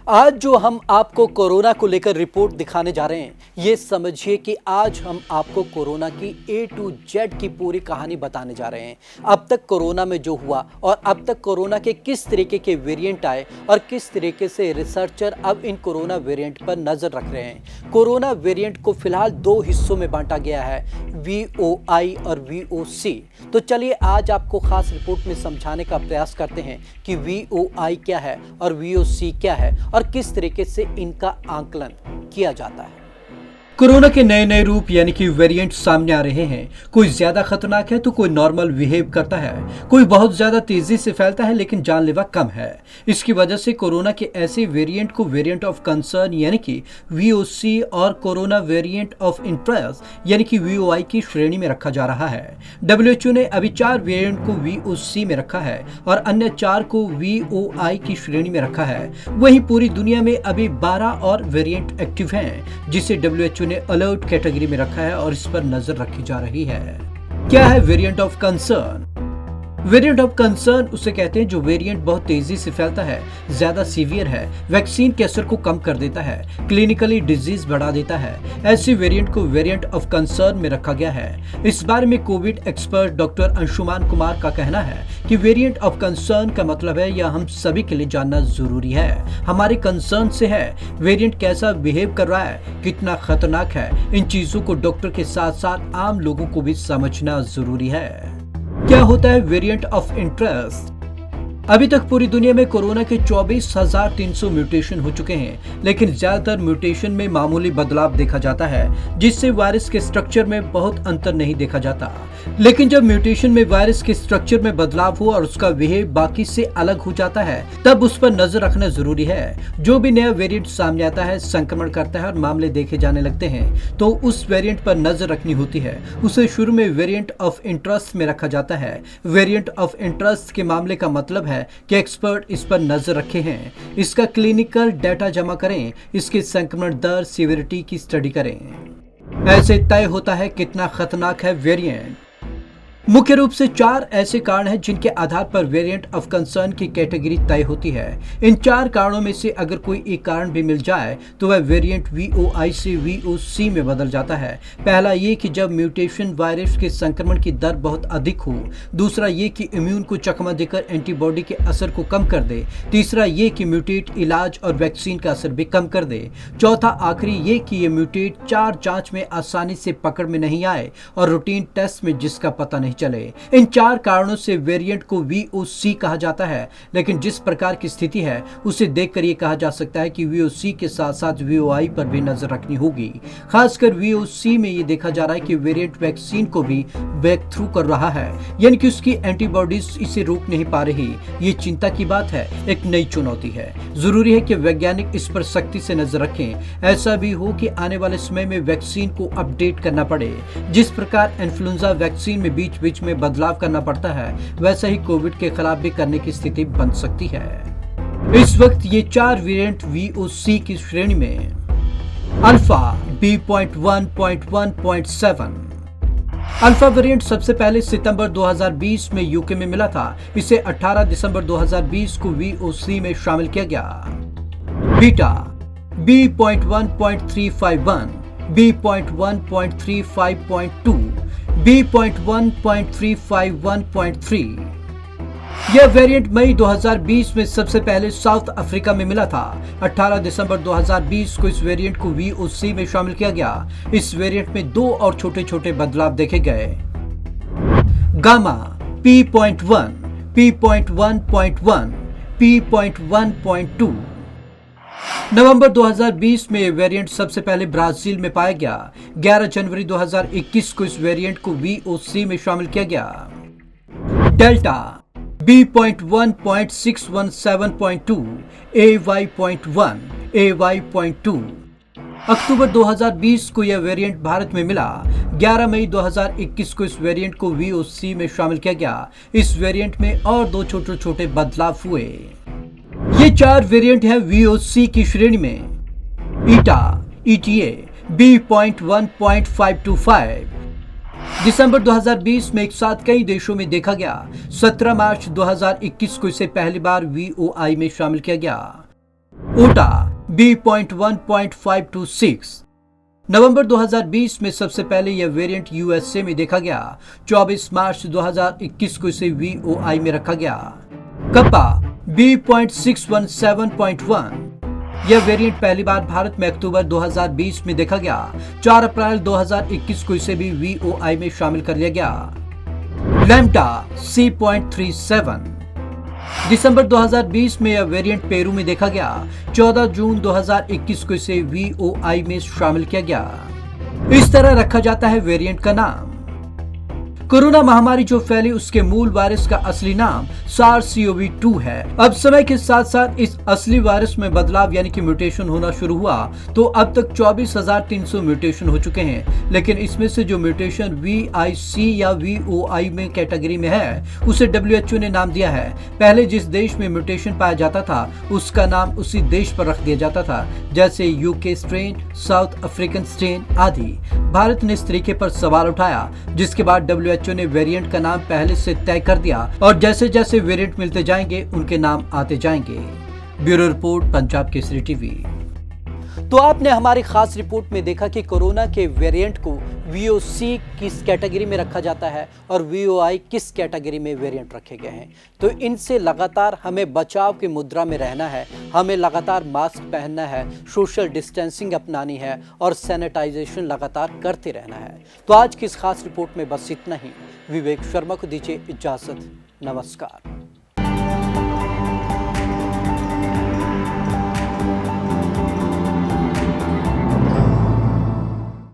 आज जो हम आपको कोरोना को लेकर रिपोर्ट दिखाने जा रहे हैं, ये समझिए कि आज हम आपको कोरोना की A to Z की पूरी कहानी बताने जा रहे हैं। अब तक कोरोना में जो हुआ और अब तक कोरोना के किस तरीके के वेरिएंट आए और किस तरीके से रिसर्चर अब इन कोरोना वेरिएंट पर नजर रख रहे हैं। कोरोना वेरिएंट को फिलहाल दो हिस्सों में बांटा गया है, VOI और VOC। तो चलिए आज आपको खास रिपोर्ट में समझाने का प्रयास करते हैं कि VOI क्या है और VOC क्या है और किस तरीके से इनका आकलन किया जाता है। कोरोना के नए नए रूप यानी कि वेरिएंट सामने आ रहे हैं। कोई ज्यादा खतरनाक है तो कोई नॉर्मल बिहेव करता है, कोई बहुत ज्यादा तेजी से फैलता है लेकिन जानलेवा कम है। इसकी वजह से कोरोना के ऐसे वेरिएंट को वेरिएंट ऑफ कंसर्न यानी कि VOC और कोरोना वेरिएंट ऑफ इंटरेस्ट यानी कि VOI की श्रेणी में रखा जा रहा है। WHO ने अभी 4 वेरिएंट को VOC में रखा है और अन्य 4 को VOI की श्रेणी में रखा है। वहीं पूरी दुनिया में अभी 12 और वेरिएंट एक्टिव हैं, जिसे WHO ने अलर्ट कैटेगरी में रखा है और इस पर नजर रखी जा रही है। क्या है variant of concern? Variant of concern उसे कहते हैं जो वेरिएंट बहुत तेजी से फैलता है, ज्यादा सीवियर है, वैक्सीन के असर को कम कर देता है, क्लिनिकली डिजीज बढ़ा देता है। ऐसे वेरिएंट को वेरिएंट ऑफ कंसर्न में रखा गया है। इस बारे में Covid expert doctor Anshuman Kumar का कहना है कि वेरिएंट ऑफ कंसर्न का मतलब है यह हम सभी के लिए जानना जरूरी है। हमारे कंसर्न से है वेरिएंट कैसा बिहेव कर रहा है, कितना खतरनाक है। इन चीजों को डॉक्टर के साथ साथ आम लोगों को भी समझना जरूरी है। क्या होता है वेरिएंट ऑफ इंटरेस्ट? अभी तक पूरी दुनिया में कोरोना के 24,300 म्यूटेशन हो चुके हैं, लेकिन ज्यादातर म्यूटेशन में मामूली बदलाव देखा जाता है, जिससे वायरस के स्ट्रक्चर में बहुत अंतर नहीं देखा जाता। लेकिन जब म्यूटेशन में वायरस के स्ट्रक्चर में बदलाव हो और उसका बिहेव बाकी से अलग हो जाता है, तब उस पर नजर रखना जरूरी है। जो भी नया वेरिएंट सामने आता है, संक्रमण करता है और मामले देखे जाने लगते हैं, तो उस वेरिएंट पर नजर रखनी होती है। उसे शुरू में वेरिएंट ऑफ इंटरेस्ट में रखा जाता है। वेरिएंट ऑफ इंटरेस्ट के मामले का मतलब है कि एक्सपर्ट इस पर नजर रखे हैं, इसका क्लिनिकल डाटा जमा करें, इसके संक्रमण दर सीवियरिटी की स्टडी करें। ऐसे तय होता है कितना खतरनाक है वेरिएंट। मुख्य रूप से 4 ऐसे कारण हैं जिनके आधार पर वेरिएंट ऑफ कंसर्न की कैटेगरी तय होती है। इन 4 कारणों में से अगर कोई एक कारण भी मिल जाए तो वह वेरिएंट VOI से VOC में बदल जाता है। पहला ये कि जब म्यूटेशन वायरस के संक्रमण की दर बहुत अधिक हो। दूसरा ये कि इम्यून को चकमा देकर एंटीबॉडी के असर को कम कर दे। तीसरा ये कि म्यूटेट इलाज और वैक्सीन का असर भी कम कर दे। चौथा आखिरी ये कि ये म्यूटेट 4 जांच में आसानी से पकड़ में नहीं आए और रूटीन टेस्ट में जिसका पता नहीं चले। इन 4 कारणों से वेरिएंट को VOC कहा जाता है, लेकिन जिस प्रकार की स्थिति है उसे देखकर यह कहा जा सकता है कि VOC के साथ साथ VOI पर भी नजर रखनी होगी। खासकर VOC में यह देखा जा रहा है कि वेरिएंट वैक्सीन को भी ब्रेक थ्रू कर रहा है, यानी कि उसकी एंटीबॉडीज इसे रोक नहीं पा रही। ये चिंता की बात है, एक नई चुनौती है। जरूरी है कि वैज्ञानिक इस पर सख्ती से नजर रखें। ऐसा भी हो कि आने वाले समय में वैक्सीन को अपडेट करना पड़े। जिस प्रकार इन्फ्लुएंजा वैक्सीन में बीच बीच में बदलाव करना पड़ता है, वैसा ही कोविड के खिलाफ भी करने की स्थिति बन सकती है। इस वक्त ये 4 वेरिएंट VOC की श्रेणी में अल्फा B.1.1.7। अल्फा वेरिएंट सबसे पहले सितंबर 2020 में यूके में मिला था। इसे 18 दिसंबर 2020 को VOC में शामिल किया गया। Beta B.1.351, B.1.35.2, B.1.351.3। यह वेरिएंट मई 2020 में सबसे पहले साउथ अफ्रीका में मिला था। 18 दिसंबर 2020 को इस वेरिएंट को VOC में शामिल किया गया। इस वेरिएंट में 2 और छोटे छोटे बदलाव देखे गए। Gamma P.1, P.1.1, P.1.2। नवंबर 2020 में वेरिएंट सबसे पहले ब्राजील में पाया गया। 11 जनवरी 2021 को इस वेरिएंट को VOC में शामिल किया गया। Delta B.1.617.2, AY.1, AY.2। अक्टूबर 2020 को यह वेरिएंट भारत में मिला। 11 मई 2021 को इस वेरिएंट को VOC में शामिल किया गया। इस वेरिएंट में और 2 छोटे छोटे बदलाव हुए। ये 4 वेरिएंट है VOC की श्रेणी में। ETA B.1.525 दिसंबर 2020 में एक साथ कई देशों में देखा गया। 17 मार्च 2021 को इसे पहली बार VOI में शामिल किया गया। ओटा B.1.526। नवंबर 2020 में सबसे पहले यह वेरिएंट यूएसए में देखा गया। 24 मार्च 2021 को इसे VOI में रखा गया। Kappa B.617.1। यह वेरिएंट पहली बार भारत में अक्टूबर 2020 में देखा गया। 4 अप्रैल 2021 को इसे भी VOI में शामिल कर लिया गया। Lambda C.37। दिसंबर 2020 में यह वेरिएंट पेरू में देखा गया। 14 जून 2021 को इसे VOI में शामिल किया गया। इस तरह रखा जाता है वेरिएंट का नाम। कोरोना महामारी जो फैली उसके मूल वायरस का असली नाम SARS-CoV-2 है। अब समय के साथ साथ इस असली वायरस में बदलाव यानी कि म्यूटेशन होना शुरू हुआ, तो अब तक 24,300 म्यूटेशन हो चुके हैं। लेकिन इसमें से जो म्यूटेशन VIC या VOI में कैटेगरी में है उसे WHO ने नाम दिया है। पहले जिस देश में म्यूटेशन पाया जाता था उसका नाम उसी देश पर रख दिया जाता था, जैसे UK strain, south African strain आदि। भारत ने इस तरीके पर सवाल उठाया, जिसके बाद WHO ने वेरिएंट का नाम पहले से तय कर दिया और जैसे जैसे वेरिएंट मिलते जाएंगे उनके नाम आते जाएंगे। Bureau report, Punjab Kesari TV. तो आपने हमारी खास रिपोर्ट में देखा कि कोरोना के वेरिएंट को VOC किस कैटेगरी में रखा जाता है और VOI किस कैटेगरी में वेरिएंट रखे गए हैं। तो इनसे लगातार हमें बचाव की मुद्रा में रहना है, हमें लगातार मास्क पहनना है, सोशल डिस्टेंसिंग अपनानी है और सैनिटाइजेशन लगातार करते रहना है। तो आज की इस खास रिपोर्ट में बस इतना ही। विवेक शर्मा को दीजिए इजाजत। नमस्कार।